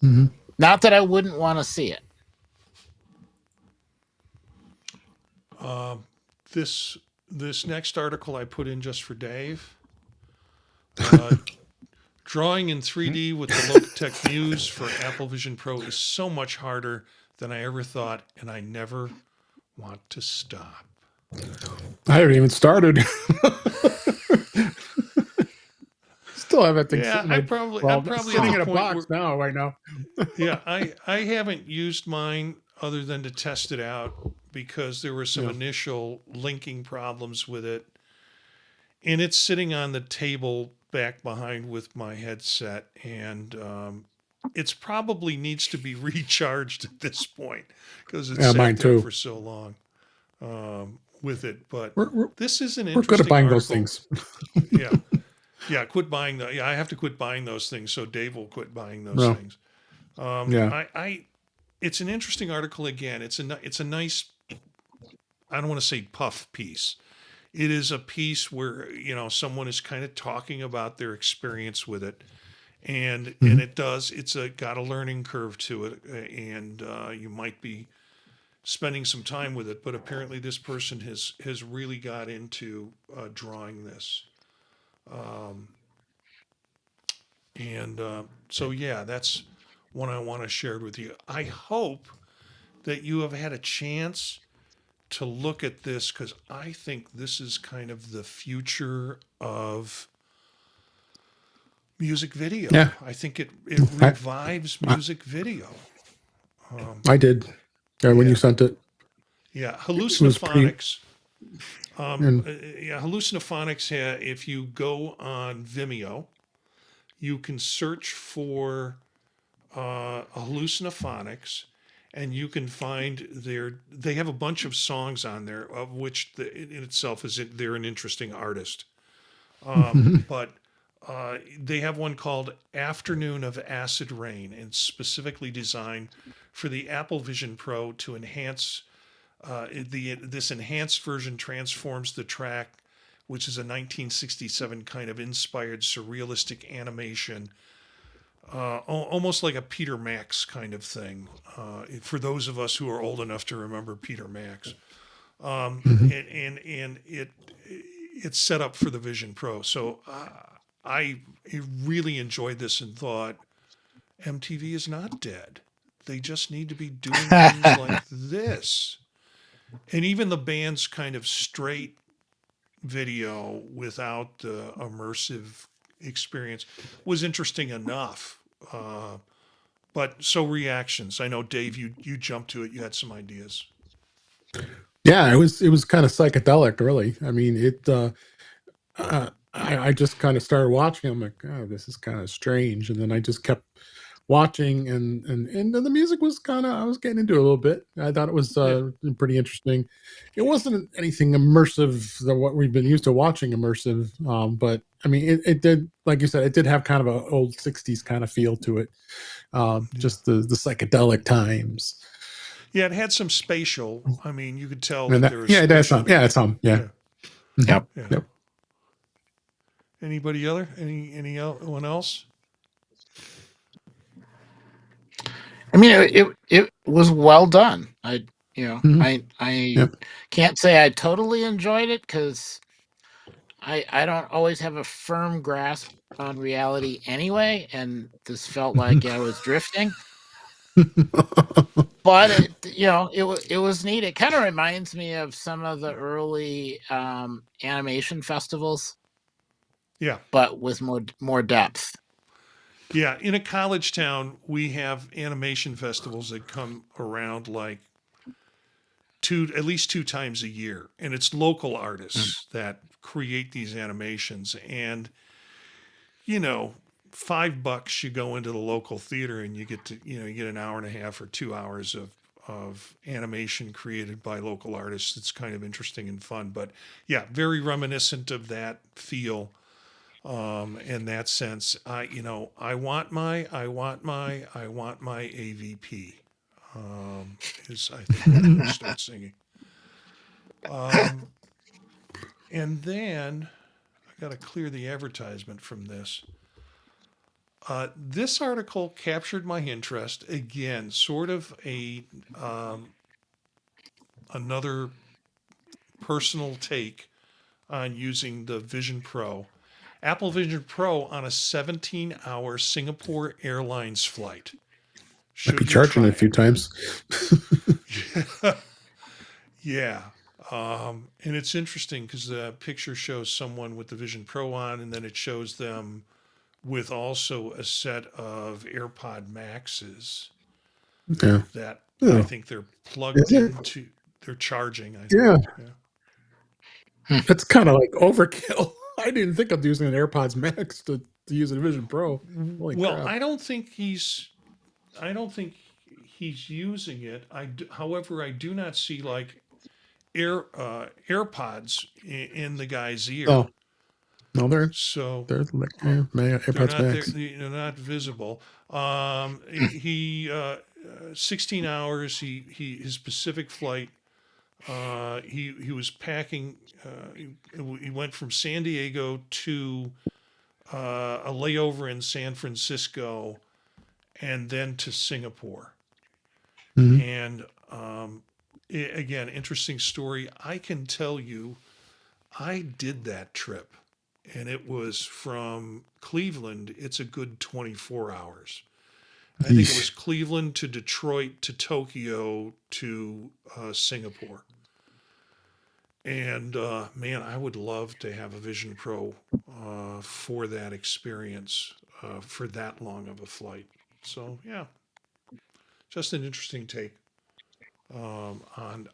Mm-hmm. Not that I wouldn't want to see it. This next article I put in just for Dave. Drawing in 3D with the Logitech Muse for Apple Vision Pro is so much harder than I ever thought, and I never want to stop. I haven't even started. Still have that thing. Yeah, I'm probably sitting at in the a point box now, right now. Yeah, I haven't used mine other than to test it out because there were some initial linking problems with it. And it's sitting on the table back behind with my headset, and it's probably needs to be recharged at this point because it's sat mine there too. for so long with it. But We're this is an good at interesting buying article. those things. Yeah, quit buying the. Yeah, I have to quit buying those things, so Dave will quit buying those things. It's an interesting article again. It's a nice. I don't want to say puff piece. It is a piece where someone is kind of talking about their experience with it, and it's got a learning curve to it, and you might be spending some time with it, but apparently this person has really got into drawing this. So yeah, that's one I want to share with you. I hope that you have had a chance to look at this because I think this is kind of the future of music video. Yeah. I think it revives music video. I did when you sent it. Yeah, hallucinophonics. Hallucinophonics. If you go on Vimeo, you can search for hallucinophonics, and you can find they have a bunch of songs on there, of which in itself they're an interesting artist. But they have one called Afternoon of Acid Rain, and specifically designed for the Apple Vision Pro to enhance this enhanced version transforms the track, which is a 1967 kind of inspired surrealistic animation, almost like a Peter Max kind of thing, for those of us who are old enough to remember Peter Max. And it's set up for the Vision Pro. So I really enjoyed this and thought MTV is not dead. They just need to be doing things like this. And even the band's kind of straight video without the immersive experience was interesting enough. But so reactions. I know, Dave, you jumped to it. You had some ideas. Yeah, it was kind of psychedelic, really. I mean, I just kind of started watching. I'm like, oh, this is kind of strange, and then I just kept watching, and then the music was I was getting into it a little bit. I thought it was pretty interesting. It wasn't anything immersive than what we've been used to watching immersive, but I mean, it did, like you said, it did have kind of an old '60s kind of feel to it. Just the psychedelic times. Yeah, it had some spatial. I mean, you could tell And there was it has some. Yeah, it's some. Yeah. Yep. Yep. Anybody other? Anyone else? I mean, it was well done. I Yep. can't say I totally enjoyed it because I don't always have a firm grasp on reality anyway, and this felt like I was drifting. But it was neat. It kind of reminds me of some of the early animation festivals, Yeah. but with more depth. Yeah. In a college town, we have animation festivals that come around like at least 2 times a year. And it's local artists that create these animations. And, $5 you go into the local theater and you get you get an hour and a half or 2 hours of animation created by local artists. It's kind of interesting and fun, but yeah, very reminiscent of that feel. In that sense, I want my AVP. Is I think what I'm going to start singing. And then I got to clear the advertisement from this. This article captured my interest again, sort of another personal take on using the Vision Pro. Apple Vision Pro on a 17-hour Singapore Airlines flight. Might be charging it a few times. Yeah. And it's interesting because the picture shows someone with the Vision Pro on, and then it shows them with also a set of AirPod Maxes Yeah. that Oh. I think they're plugged into. They're charging. I think. Yeah. Yeah. That's kind of like overkill. I didn't think of using an AirPods Max to use a Vision Pro. Holy crap. I don't think he's using it. However, I do not see like AirPods in the guy's ear. Oh. No, they're like AirPods Max. They're not visible. He 16 hours. His Pacific flight. He was packing. He went from San Diego to a layover in San Francisco, and then to Singapore. Mm-hmm. And again, interesting story. I can tell you, I did that trip. And it was from Cleveland. It's a good 24 hours. I think it was Cleveland to Detroit to Tokyo to Singapore. And man, I would love to have a Vision Pro for that experience for that long of a flight. So yeah, just an interesting take on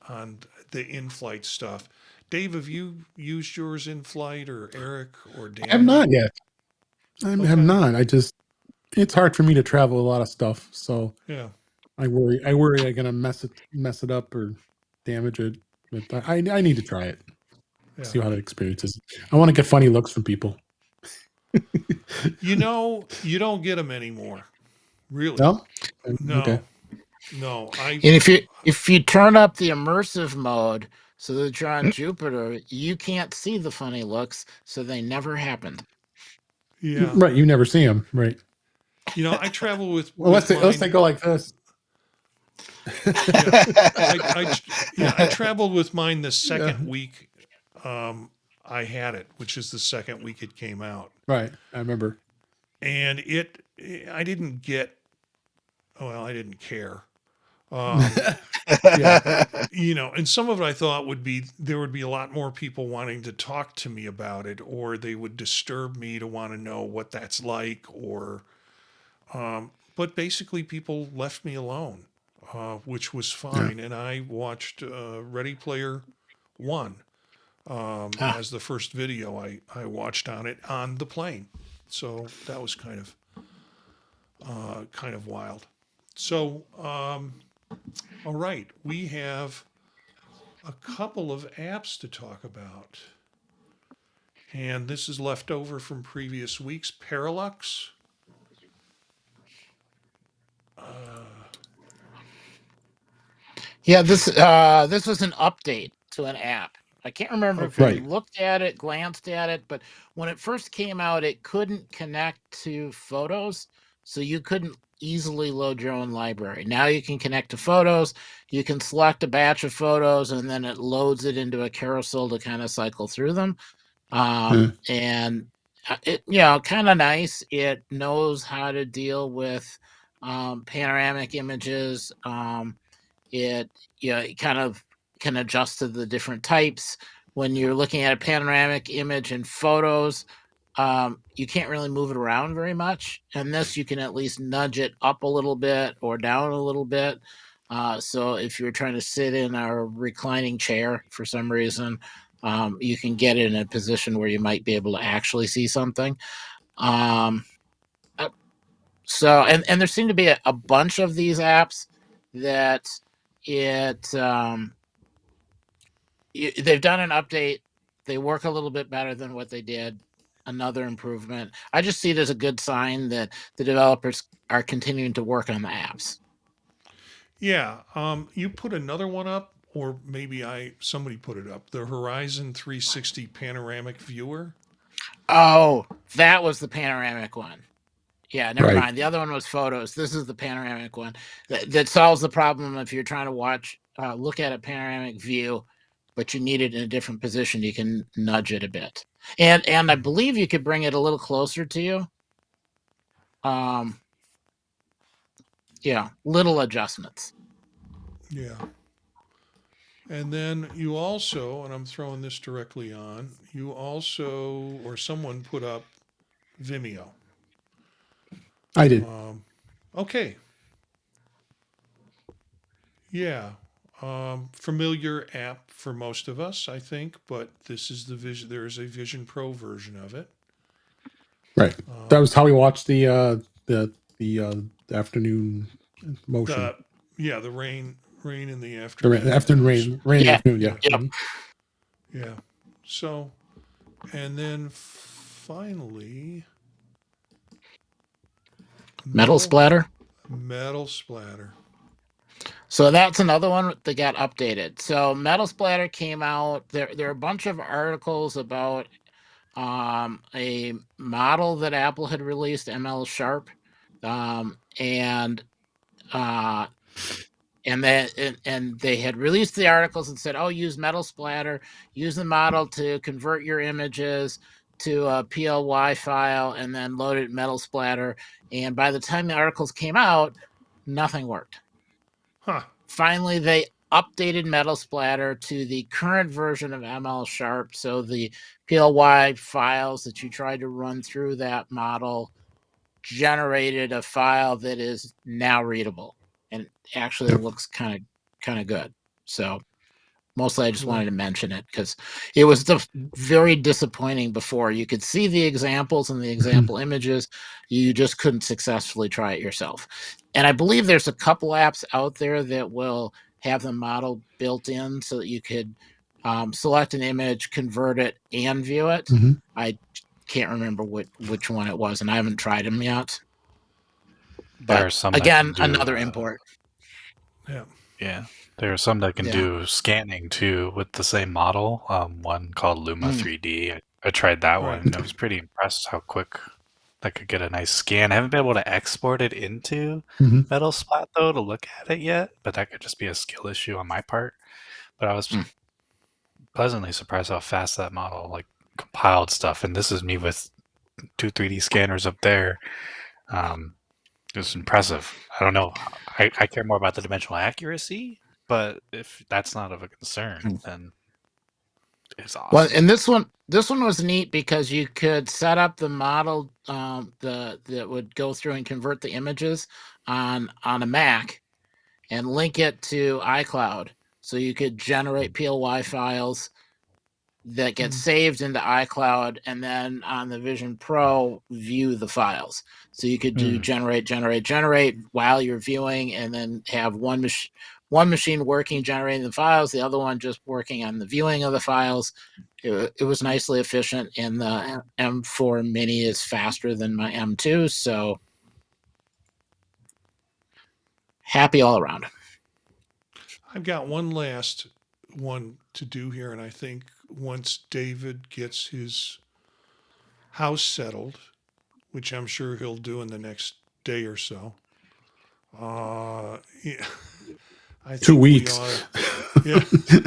the in-flight stuff. Dave, have you used yours in flight, or Eric, or Dan? I have not yet. I have not. It's hard for me to travel a lot of stuff, so yeah, I worry I'm gonna mess it up or damage it. But I need to try it. yeah. See how that experience is. I want to get funny looks from people. You don't get them anymore. Really? No. No. Okay. No. And if you turn up the immersive mode so that you're on Jupiter, you can't see the funny looks, so they never happened. Yeah. Right. You never see them. Right. I travel with. Unless they go like this. I traveled with mine the second week I had it, which is the second week it came out. Right. I remember. And I didn't get. Well, I didn't care. And some of it I thought there would be a lot more people wanting to talk to me about it, or they would disturb me to want to know what that's like, but basically people left me alone, which was fine. Yeah. And I watched Ready Player One as the first video I watched on it on the plane. So that was kind of wild. So, all right, we have a couple of apps to talk about. And this is left over from previous weeks. Parallax. Yeah, this was an update to an app. I can't remember if you looked at it, glanced at it, but when it first came out, it couldn't connect to photos, so you couldn't easily load your own library. Now you can connect to photos. You can select a batch of photos, and then it loads it into a carousel to kind of cycle through them. And it, kind of nice. It knows how to deal with panoramic images. It it kind of can adjust to the different types. When you're looking at a panoramic image in photos, you can't really move it around very much. And this, you can at least nudge it up a little bit or down a little bit. So if you're trying to sit in a reclining chair for some reason, you can get it in a position where you might be able to actually see something. So and there seem to be a bunch of these apps that they've done an update. They work a little bit better than what they did. Another improvement. I just see it as a good sign that the developers are continuing to work on the apps. Yeah. You put another one up, or maybe somebody put it up. The Horizon 360 panoramic viewer. Oh, that was the panoramic one. Yeah, never Right. mind. The other one was photos. This is the panoramic one that solves the problem if you're trying to look at a panoramic view, but you need it in a different position. You can nudge it a bit, and I believe you could bring it a little closer to you. Little adjustments. Yeah. And then you also, and I'm throwing this directly on, you also, or someone put up Vimeo. I did. Okay. Yeah. Familiar app for most of us, I think, but this is the Vision. There is a Vision Pro version of it. Right. That was how we watched the afternoon motion. The rain in the The afternoon. afternoon rain in the afternoon. Yeah. Yep. Yeah. So, and then finally, Metal splatter. Metal splatter. So that's another one that got updated. So Metal Splatter came out. There are a bunch of articles about a model that Apple had released, ML Sharp, and they had released the articles and said, "Oh, use Metal Splatter, use the model to convert your images to a PLY file, and then load it in Metal Splatter." And by the time the articles came out, nothing worked. Huh. Finally, they updated Metal Splatter to the current version of ML Sharp. So the PLY files that you tried to run through that model generated a file that is now readable and actually looks kind of good. So mostly I just wanted to mention it because it was very disappointing before. You could see the examples and the example images. You just couldn't successfully try it yourself. And I believe there's a couple apps out there that will have the model built in so that you could select an image, convert it, and view it. Mm-hmm. I can't remember which one it was, and I haven't tried them yet. There But are some again, that can do, another import. Yeah. Yeah, there are some that can do scanning too with the same model. One called Luma 3D. I tried that one, and I was pretty impressed how quick that could get a nice scan. I haven't been able to export it into Metal Splat though to look at it yet, but that could just be a skill issue on my part. But I was pleasantly surprised how fast that model compiled stuff. And this is me with 2 3D scanners up there. It was impressive. I don't know. I care more about the dimensional accuracy, but if that's not of a concern, then it's awesome. Well, and this one was neat because you could set up the model that would go through and convert the images on a Mac and link it to iCloud, so you could generate PLY files that get saved into iCloud, and then on the Vision Pro view the files. So you could do generate while you're viewing, and then have one machine working generating the files, the other one just working on the viewing of the files. It was nicely efficient, and the M4 Mini is faster than my M2, so happy all around. I've got one last one to do here, and I think once David gets his house settled, which I'm sure he'll do in the next day or so. Yeah, I think 2 weeks.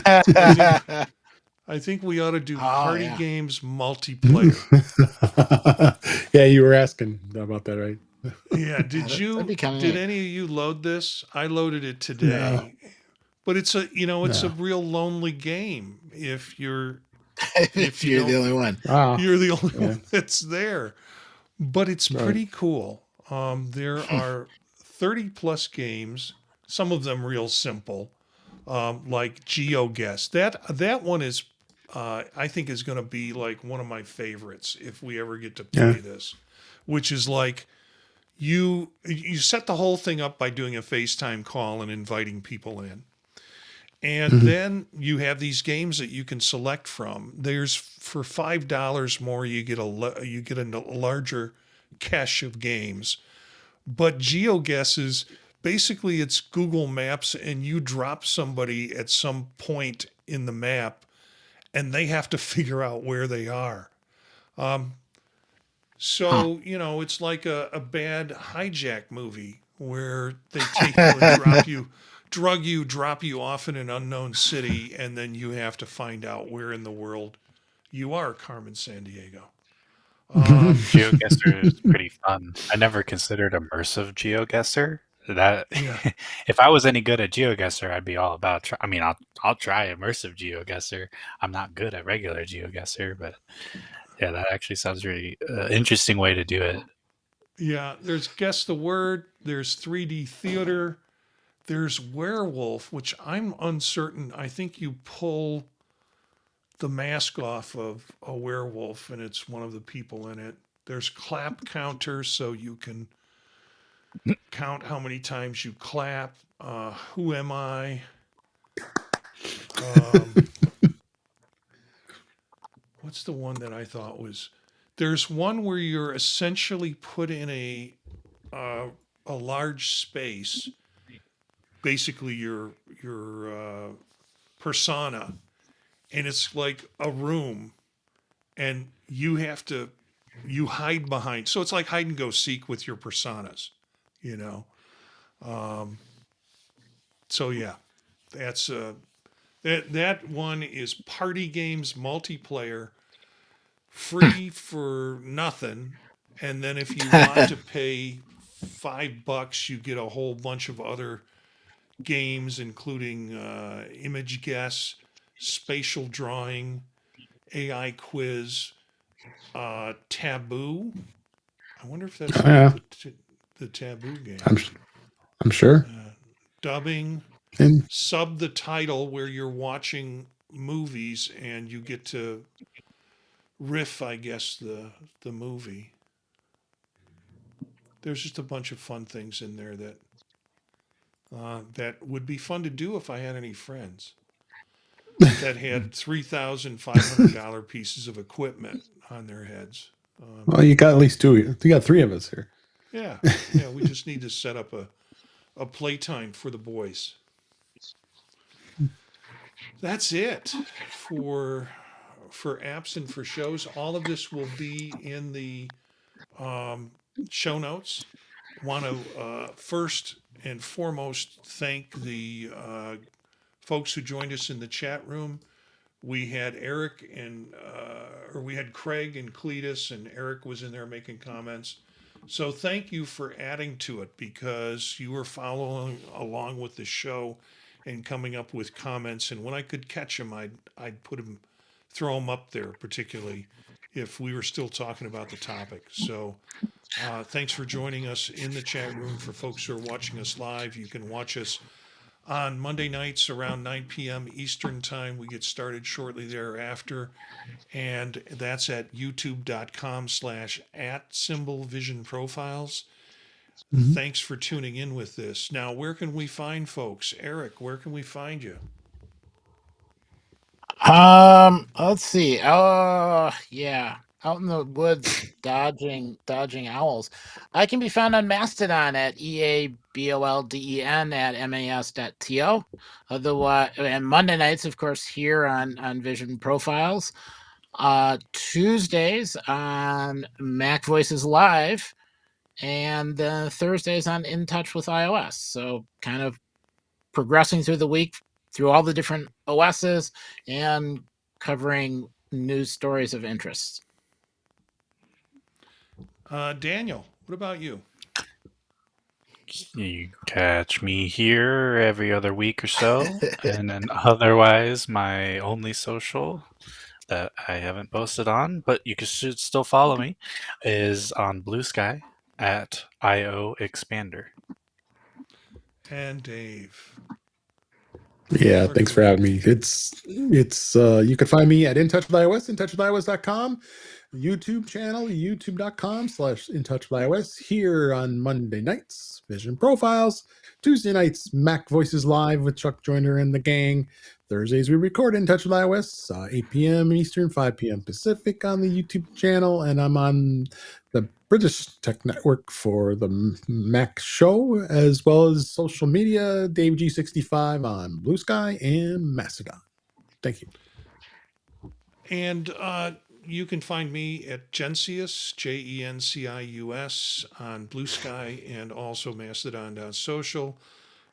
I I think we ought to do Oh, party yeah. games multiplayer. Yeah, you were asking about that, right? Yeah, That'd be kind of did neat. any of you load this? I loaded it No, today. But it's a no. real lonely game if If you you're the don't, only one. Wow. you're the only Yeah. one that's there. But it's Right. pretty cool. There are 30 plus games, some of them real simple, like GeoGuess. That one is, I think, is going to be like one of my favorites if we ever get to Yeah. play this, which is like you set the whole thing up by doing a FaceTime call and inviting people in. And Mhm. then you have these games that you can select from. There's for $5 more, you get a larger cache of games. But GeoGuess is basically it's Google Maps, and you drop somebody at some point in the map, and they have to figure out where they are. Um, Huh. so it's like a bad hijack movie where they take you and drop you off in an unknown city, and then you have to find out where in the world you are, Carmen San Diego. GeoGuessr is pretty fun. I never considered immersive GeoGuessr. That Yeah, if I was any good at GeoGuessr, I'd be all about. I mean, I'll try immersive GeoGuessr. I'm not good at regular GeoGuessr, but yeah, that actually sounds really interesting way to do it. yeah. There's Guess the Word. There's 3D Theater. There's Werewolf, which I'm uncertain. I think you pull the mask off of a werewolf, and it's one of the people in it. There's Clap Counter, so you can count how many times you clap. Who am I? Um, what's the one that I thought was? There's one where you're essentially put in uh, a large space, basically your persona, and it's like a room, and you hide behind. So it's like hide and go seek with your personas, you know. Um, so yeah, that's that one is party games multiplayer, free for nothing, and then if you want to pay $5, you get a whole bunch of other games, including image guess, spatial drawing, AI quiz, taboo. I wonder if that's like Yeah, the taboo game. I'm I'm sure. Dubbing, And sub the title where you're watching movies and you get to riff, I guess, the movie. There's just a bunch of fun things in there that would be fun to do if I had any friends that had $3,500 pieces of equipment on their heads. well, you got at least two. You got three of us here. Yeah, yeah, we just need to set up a playtime for the boys. That's it for apps and for shows. All of this will be in the um, show notes. Want to first and foremost thank the folks who joined us in the chat room. We had Eric or we had Craig and Cletus, and Eric was in there making comments. So thank you for adding to it because you were following along with the show and coming up with comments. And when I could catch them, I'd put them, throw them up there, particularly if we were still talking about the topic. So thanks for joining us in the chat room. For folks who are watching us live, you can watch us on Monday nights around 9 p.m. Eastern Time. We get started shortly thereafter. And that's at youtube.com/@vision profiles. Mhm. Thanks for tuning in with this. Now, where can we find folks? Eric, where can we find you? Let's see. Yeah, out in the woods, dodging owls. I can be found on Mastodon at EABOLDEN@MAS.TO. Otherwise, and Monday nights, of course, here on Vision Profiles. Tuesdays on Mac Voices Live, and Thursdays on In Touch with iOS. So kind of progressing through the week through all the different OSs and covering news stories of interest. Daniel, what about you? You catch me here every other week or so, and then otherwise my only social that I haven't posted on, but you should still follow me, is on Blue Sky at IO Expander. And Dave. Yeah, Where thanks can for we- having me. It's you can find me at InTouchWithIOS, InTouchWithIOS.com, YouTube channel, youtube.com/InTouchWithIOS, here on Monday nights, Vision Profiles, Tuesday nights, Mac Voices Live with Chuck Joyner and the gang. Thursdays we record In Touch with iOS, 8 p.m. Eastern, 5 p.m. Pacific on the YouTube channel, and I'm on the British Tech Network for the Mac Show, as well as social media, Dave G65 on Blue Sky and Mastodon. Thank you. And you can find me at Gencius, Jencius, on Blue Sky and also Mastodon.social.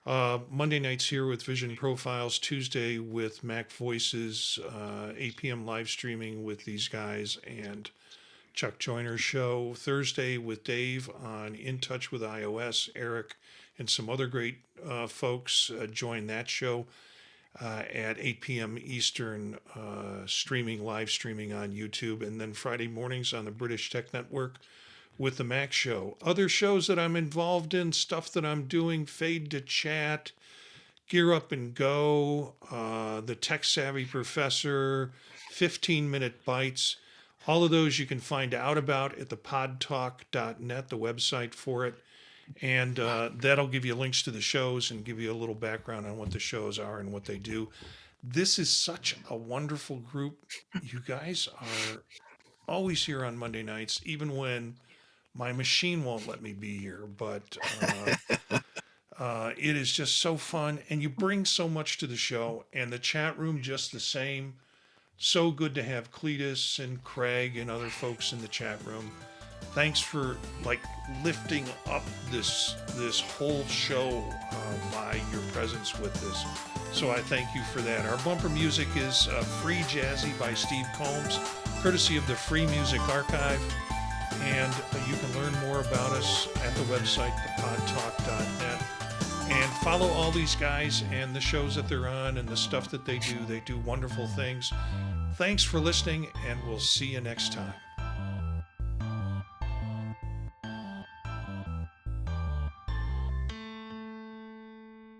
Monday nights here with Vision Profiles, Tuesday with Mac Voices, 8 p.m. live streaming with these guys and Chuck Joyner's show. Thursday with Dave on In Touch with iOS, Eric and some other great folks join that show at 8 p.m. Eastern, live streaming on YouTube. And then Friday mornings on the British Tech Network with the Mac Show. Other shows that I'm involved in, stuff that I'm doing, Fade to Chat, Gear Up and Go, The Tech Savvy Professor, 15-Minute Bites. All of those you can find out about at the podtalk.net, the website for it. And that'll give you links to the shows and give you a little background on what the shows are and what they do. This is such a wonderful group. You guys are always here on Monday nights, even when my machine won't let me be here. But it is just so fun. And you bring so much to the show. And the chat room just the same. So good to have Cletus and Craig and other folks in the chat room. Thanks for lifting up this whole show by your presence with this. So I thank you for that. Our bumper music is Free Jazzy by Steve Combs, courtesy of the Free Music Archive. And you can learn more about us at the website, thepodtalk.net. And follow all these guys and the shows that they're on and the stuff that they do. They do wonderful things. Thanks for listening, and we'll see you next time.